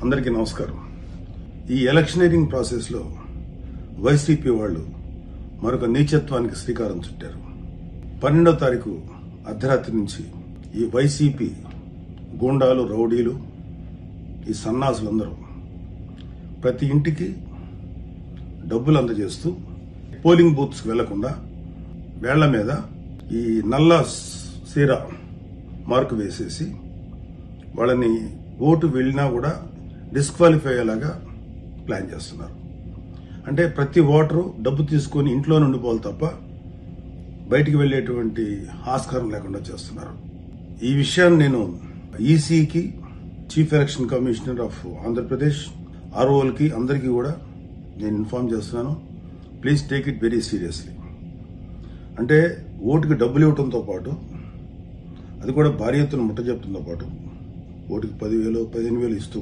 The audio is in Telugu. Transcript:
అందరికీ నమస్కారం. ఈ ఎలక్షనీరింగ్ ప్రాసెస్లో వైసీపీ వాళ్ళు మరొక నీచత్వానికి శ్రీకారం చుట్టారు. 12వ తారీఖు అర్ధరాత్రి నుంచి ఈ వైసీపీ గూండాలు, రౌడీలు, ఈ సన్నాసులందరూ ప్రతి ఇంటికి డబ్బులు అందజేస్తూ పోలింగ్ బూత్స్కి వెళ్లకుండా వేళ్ల మీద ఈ నల్ల సీర మార్కు వేసేసి వాళ్ళని ఓటు వెళ్ళినా కూడా డిస్క్వాలిఫై అయ్యేలాగా ప్లాన్ చేస్తున్నారు. అంటే ప్రతి ఓటరు డబ్బు తీసుకొని ఇంట్లో ఉండిపోవాలి తప్ప బయటికి వెళ్లేటువంటి ఆస్కారం లేకుండా చేస్తున్నారు. ఈ విషయాన్ని నేను ఈసీకి, chief election commissioner of Andhra Pradesh, ఆర్ఓలకి అందరికీ కూడా నేను ఇన్ఫార్మ్ చేస్తున్నాను. Please take it very seriously. అంటే ఓటుకి డబ్బులు ఇవ్వడంతో పాటు, అది కూడా భారీ ఎత్తున ముట్టజెప్పడంతో పాటు, ఓటుకి 10,000, 15,000 ఇస్తూ